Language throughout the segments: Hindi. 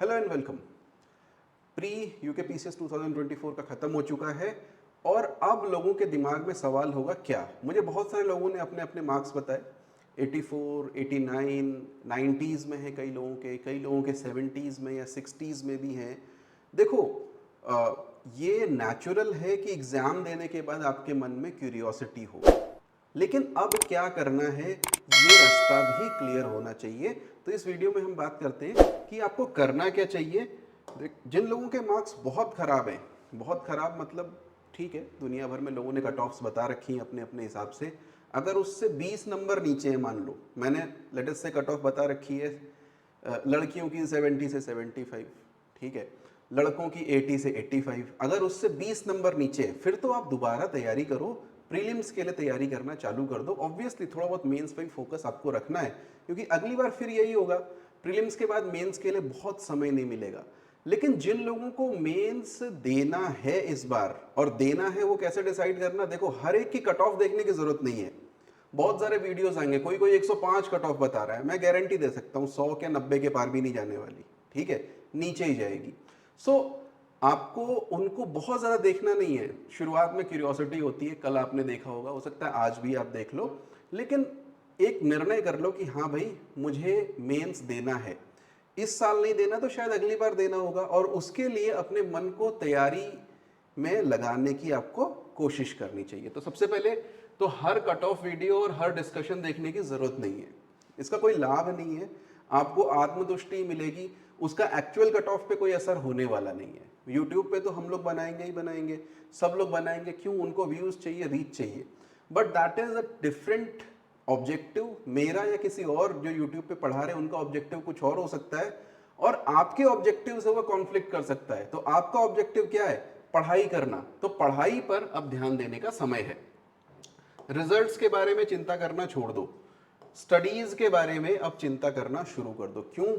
Hello and welcome. Pre UK PCS 2024 का ख़त्म हो चुका है और अब लोगों के दिमाग में सवाल होगा क्या। मुझे बहुत सारे लोगों ने अपने अपने मार्क्स बताए। 84, 89, 90s में है कई लोगों के 70s में या 60s में भी हैं। देखो, ये नेचुरल है कि एग्ज़ाम देने के बाद आपके मन में क्यूरियोसिटी हो, लेकिन अब क्या करना है ये रास्ता भी क्लियर होना चाहिए। तो इस वीडियो में हम बात करते हैं कि आपको करना क्या चाहिए। जिन लोगों के मार्क्स बहुत ख़राब हैं, बहुत ख़राब मतलब ठीक है, दुनिया भर में लोगों ने कट ऑफ्स बता रखी हैं अपने अपने हिसाब से। अगर उससे 20 नंबर नीचे है, मान लो मैंने लेटेस्ट से कट ऑफ बता रखी है लड़कियों की 70 से 75, ठीक है, लड़कों की 80 से 85, अगर उससे 20 नंबर नीचे है फिर तो आप दोबारा तैयारी करो, प्रीलिम्स के लिए तैयारी करना चालू कर दो। ऑब्वियसली थोड़ा बहुत मेंस पे फोकस आपको रखना है, क्योंकि अगली बार फिर यही होगा, प्रीलिम्स के बाद मेंस के लिए बहुत समय नहीं मिलेगा। लेकिन जिन लोगों को मेंस देना है इस बार, और देना है वो कैसे डिसाइड करना, देखो हर एक की कट ऑफ देखने की जरूरत नहीं है। बहुत सारे वीडियोस आएंगे, कोई कोई 105 कट ऑफ बता रहा है, मैं गारंटी दे सकता हूँ 100 के 90 के पार भी नहीं जाने वाली, ठीक है, नीचे ही जाएगी। सो आपको उनको बहुत ज़्यादा देखना नहीं है। शुरुआत में क्यूरियोसिटी होती है, कल आपने देखा होगा, हो सकता है आज भी आप देख लो, लेकिन एक निर्णय कर लो कि हाँ भाई मुझे मेंस देना है। इस साल नहीं देना तो शायद अगली बार देना होगा, और उसके लिए अपने मन को तैयारी में लगाने की आपको कोशिश करनी चाहिए। तो सबसे पहले तो हर कट ऑफ वीडियो और हर डिस्कशन देखने की ज़रूरत नहीं है, इसका कोई लाभ नहीं है। आपको आत्मतुष्टि मिलेगी, उसका एक्चुअल कट ऑफ पे कोई असर होने वाला नहीं है। यूट्यूब पे तो हम लोग बनाएंगे ही बनाएंगे, सब लोग बनाएंगे, क्यों, उनको व्यूज़ चाहिए, रीच चाहिए, but that is a different objective. मेरा या किसी और जो यूट्यूब पे पढ़ा रहे हैं उनका ऑब्जेक्टिव कुछ और हो सकता है, और आपके ऑब्जेक्टिव से वो कॉन्फ्लिक्ट कर सकता है। तो आपका ऑब्जेक्टिव क्या है, पढ़ाई करना, तो पढ़ाई पर अब ध्यान देने का समय है। रिजल्ट्स के बारे में चिंता करना छोड़ दो, स्टडीज के बारे में अब चिंता करना शुरू कर दो। क्यों,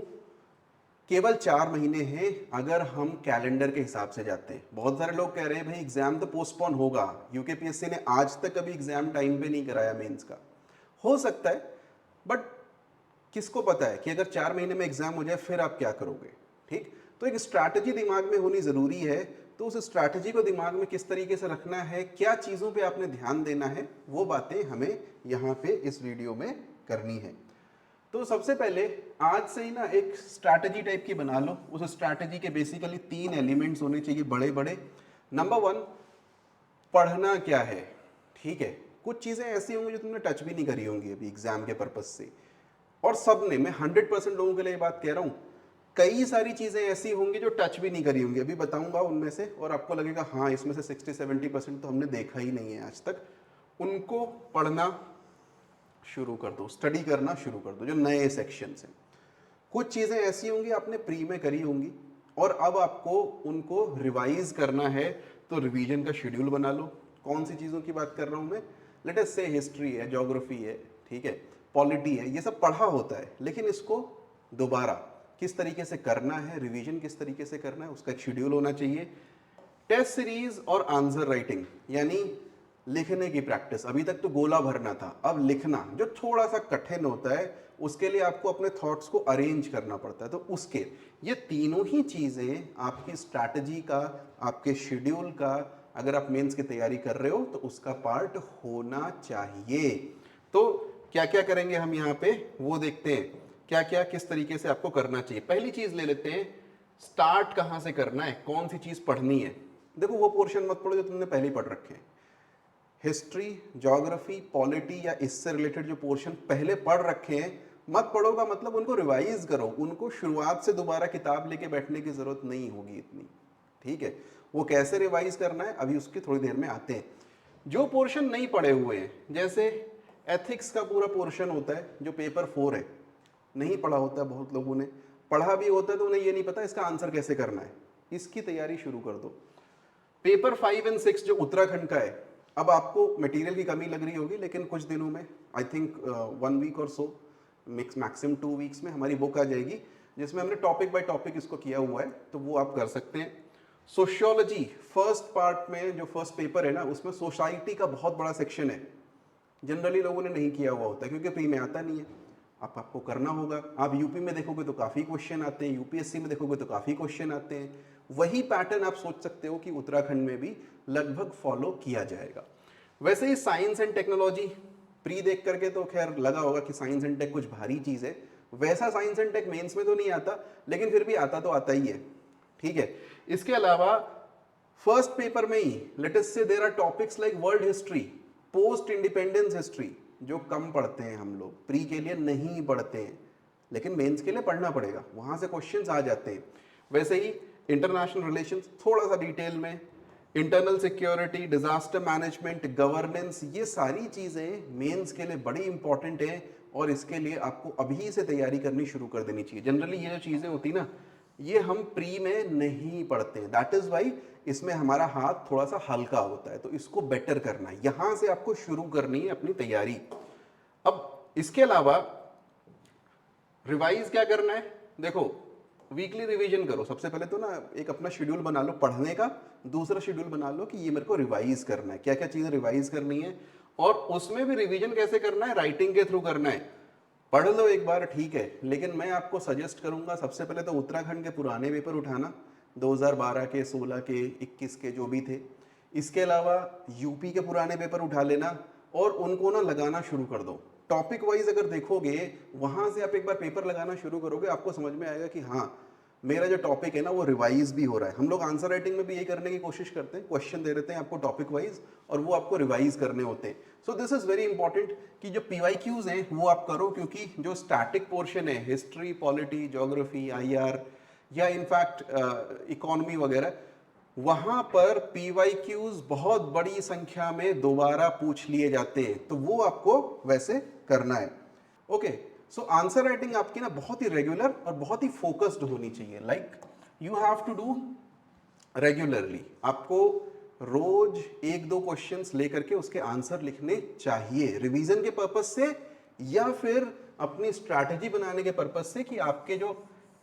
केवल 4 महीने हैं अगर हम कैलेंडर के हिसाब से जाते हैं। बहुत सारे लोग कह रहे हैं भाई एग्जाम तो पोस्टपोन होगा, यूकेपीएससी ने आज तक कभी एग्जाम टाइम पे नहीं कराया मेंस का। हो सकता है, बट किसको पता है कि अगर 4 महीने में एग्जाम हो जाए फिर आप क्या करोगे। ठीक, तो एक स्ट्रैटेजी दिमाग में होनी जरूरी है। तो उस स्ट्रैटेजी को दिमाग में किस तरीके से रखना है, क्या चीज़ों पे आपने ध्यान देना है, वो बातें हमें यहाँ पे इस वीडियो में करनी है। तो सबसे पहले आज से ही ना एक स्ट्रैटेजी टाइप की बना लो। उस स्ट्रैटेजी के बेसिकली 3 एलिमेंट्स होने चाहिए बड़े बड़े। नंबर 1, पढ़ना क्या है। ठीक है, कुछ चीज़ें ऐसी होंगी जो तुमने टच भी नहीं करी होंगी अभी एग्जाम के पर्पज से, और सब ने, मैं 100% लोगों के लिए बात कह रहा हूँ, कई सारी चीज़ें ऐसी होंगी जो टच भी नहीं करी होंगी, अभी बताऊंगा उनमें से, और आपको लगेगा हाँ इसमें से 60-70% तो हमने देखा ही नहीं है आज तक। उनको पढ़ना शुरू कर दो, स्टडी करना शुरू कर दो, जो नए सेक्शन हैं। कुछ चीज़ें ऐसी होंगी आपने प्री में करी होंगी और अब आपको उनको रिवाइज करना है, तो रिवीजन का शेड्यूल बना लो। कौन सी चीज़ों की बात कर रहा हूँ मैं, लेट अस से हिस्ट्री है, ज्योग्राफी है, ठीक है, पॉलिटी है, ये सब पढ़ा होता है, लेकिन इसको दोबारा किस तरीके से करना है, रिवीजन किस तरीके से करना है, उसका एक शेड्यूल होना चाहिए। टेस्ट सीरीज और आंसर राइटिंग, यानी लिखने की प्रैक्टिस। अभी तक तो गोला भरना था, अब लिखना जो थोड़ा सा कठिन होता है, उसके लिए आपको अपने थॉट्स को अरेंज करना पड़ता है। तो उसके ये तीनों ही चीज़ें आपकी स्ट्रैटेजी का, आपके शेड्यूल का, अगर आप मेंस की तैयारी कर रहे हो तो उसका पार्ट होना चाहिए। तो क्या क्या करेंगे हम यहाँ पे वो देखते हैं, क्या क्या किस तरीके से आपको करना चाहिए। पहली चीज़ ले लेते हैं, स्टार्ट कहाँ से करना है, कौन सी चीज़ पढ़नी है। देखो वो पोर्शन मत पढ़ो जो तुमने पहले ही पढ़ रखे हैं। हिस्ट्री, ज्योग्राफी, पॉलिटी या इससे रिलेटेड जो पोर्शन पहले पढ़ रखे हैं मत पढ़ोगा, मतलब उनको रिवाइज करो, उनको शुरुआत से दोबारा किताब लेके बैठने की जरूरत नहीं होगी इतनी। ठीक है, वो कैसे रिवाइज करना है अभी उसकी थोड़ी देर में आते हैं। जो पोर्शन नहीं पढ़े हुए हैं, जैसे एथिक्स का पूरा पोर्शन होता है जो पेपर 4 है, नहीं पढ़ा होता है, बहुत लोगों ने पढ़ा भी होता है तो उन्हें ये नहीं पता इसका आंसर कैसे करना है, इसकी तैयारी शुरू कर दो। पेपर 5 और 6 जो उत्तराखंड का है, अब आपको मटेरियल की कमी लग रही होगी, लेकिन कुछ दिनों में, आई थिंक 1 वीक और सो, मैक्सिमम 2 वीक्स में हमारी बुक आ जाएगी जिसमें हमने टॉपिक बाय टॉपिक इसको किया हुआ है, तो वो आप कर सकते हैं। सोशियोलॉजी फर्स्ट पार्ट में, जो फर्स्ट पेपर है ना, उसमें सोसाइटी का बहुत बड़ा सेक्शन है, जनरली लोगों ने नहीं किया हुआ होता है क्योंकि प्री में आता नहीं है। आपको करना होगा। आप यूपी में देखोगे तो काफ़ी क्वेश्चन आते हैं, यूपीएससी में देखोगे तो काफ़ी क्वेश्चन आते हैं। वही पैटर्न आप सोच सकते हो कि उत्तराखंड में भी लगभग फॉलो किया जाएगा। वैसे ही साइंस एंड टेक्नोलॉजी प्री देख करके तो खैर लगा होगा कि साइंस एंड टेक कुछ भारी चीज़ है। वैसा साइंस एंड टेक मेंस में तो नहीं आता, लेकिन फिर भी आता तो आता ही है, ठीक है। इसके अलावा फर्स्ट पेपर में ही let us say there are topics like world history, post independence history, जो कम पढ़ते हैं हम लोग, प्री के लिए नहीं पढ़ते हैं, लेकिन मेंस के लिए पढ़ना पड़ेगा, वहां से क्वेश्चंस आ जाते हैं। वैसे ही इंटरनेशनल रिलेशंस थोड़ा सा डिटेल में, internal security, disaster management, governance, ये सारी चीजें मेंस के लिए बड़ी इंपॉर्टेंट है और इसके लिए आपको अभी से तैयारी करनी शुरू कर देनी चाहिए। जनरली ये जो चीजें होती ना, ये हम प्री में नहीं पढ़ते हैं, दैट इज वाई इसमें हमारा हाथ थोड़ा सा हल्का होता है, तो इसको बेटर करना है, यहां से आपको शुरू करनी है अपनी तैयारी। अब इसके अलावा रिवाइज क्या करना है, देखो वीकली रिवीजन करो। सबसे पहले तो ना एक अपना शेड्यूल बना लो पढ़ने का, दूसरा शेड्यूल बना लो कि ये मेरे को रिवाइज करना है, क्या क्या चीजें रिवाइज करनी है, और उसमें भी रिवीजन कैसे करना है, राइटिंग के थ्रू करना है। पढ़ लो एक बार ठीक है, लेकिन मैं आपको सजेस्ट करूंगा सबसे पहले तो उत्तराखंड के पुराने पेपर उठाना, 2012 के, 16 के, 21 के जो भी थे। इसके अलावा यूपी के पुराने पेपर उठा लेना और उनको ना लगाना शुरू कर दो। टॉपिक वाइज अगर देखोगे, वहां से आप एक बार पेपर लगाना शुरू करोगे, आपको समझ में आएगा कि हाँ मेरा जो टॉपिक है ना वो रिवाइज भी हो रहा है। हम लोग आंसर राइटिंग में भी यही करने की कोशिश करते हैं, क्वेश्चन दे देते हैं आपको टॉपिक वाइज और वो आपको रिवाइज करने होते हैं। So this is very important कि जो पीवाईक्यूज हैं वो आप करो, क्योंकि जो स्टैटिक पोर्शन है, हिस्ट्री, पॉलिटी, ज्योग्राफी, आईआर या इनफैक्ट इकोनॉमी वगैरह, वहां पर पीवाईक्यूज बहुत बड़ी संख्या में दोबारा पूछ लिए जाते हैं, तो वो आपको वैसे करना है। ओके, सो आंसर राइटिंग आपकी ना बहुत ही रेगुलर और बहुत ही फोकस्ड होनी चाहिए। Like you have to do regularly, आपको रोज 1-2 क्वेश्चंस लेकर के उसके आंसर लिखने चाहिए, रिवीजन के पर्पस से या फिर अपनी स्ट्रैटेजी बनाने के पर्पस से कि आपके जो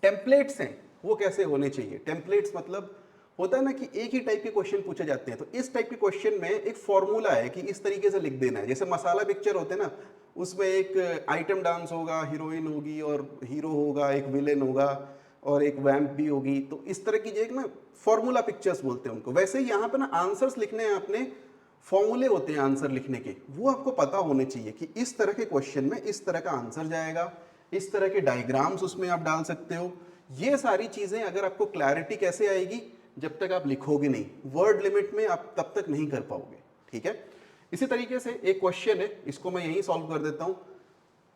टेम्पलेट्स हैं वो कैसे होने चाहिए। टेम्पलेट्स मतलब होता है ना कि एक ही टाइप के क्वेश्चन पूछे जाते हैं, तो इस टाइप के क्वेश्चन में एक फॉर्मूला है कि इस तरीके से लिख देना है। जैसे मसाला पिक्चर होते हैं ना, उसमें एक आइटम डांस होगा, हीरोइन होगी और हीरो होगा, एक विलेन होगा और एक वैम्प भी होगी, तो इस तरह की जो एक ना फॉर्मूला पिक्चर्स बोलते हैं उनको। वैसे ही यहाँ पे ना आंसर्स लिखने हैं आपने, फॉर्मूले होते हैं आंसर लिखने के, वो आपको पता होने चाहिए कि इस तरह के क्वेश्चन में इस तरह का आंसर जाएगा, इस तरह के डायग्राम्स उसमें आप डाल सकते हो। ये सारी चीजें अगर आपको क्लैरिटी कैसे आएगी, जब तक आप लिखोगे नहीं, वर्ड लिमिट में आप तब तक नहीं कर पाओगे, ठीक है। इसी तरीके से एक क्वेश्चन है, इसको मैं यही सॉल्व कर देता हूं,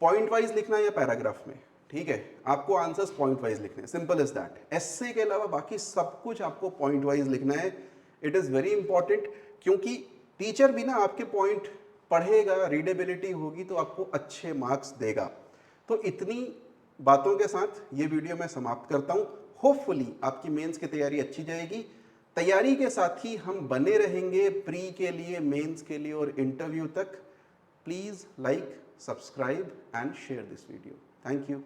पॉइंट वाइज लिखना है या पैराग्राफ में, ठीक है। आपको आंसर्स पॉइंट वाइज लिखने हैं, सिंपल इज दैट। एस्से के अलावा बाकी सब कुछ आपको पॉइंट वाइज लिखना है। इट इज वेरी इंपॉर्टेंट, क्योंकि टीचर भी ना आपके पॉइंट पढ़ेगा, रीडेबिलिटी होगी तो आपको अच्छे मार्क्स देगा। तो इतनी बातों के साथ ये वीडियो मैं समाप्त करता हूं। होपफुली आपकी मेंस की तैयारी अच्छी जाएगी। तैयारी के साथ ही हम बने रहेंगे प्री के लिए, मेंस के लिए और इंटरव्यू तक। Please like, subscribe and share this video. Thank you.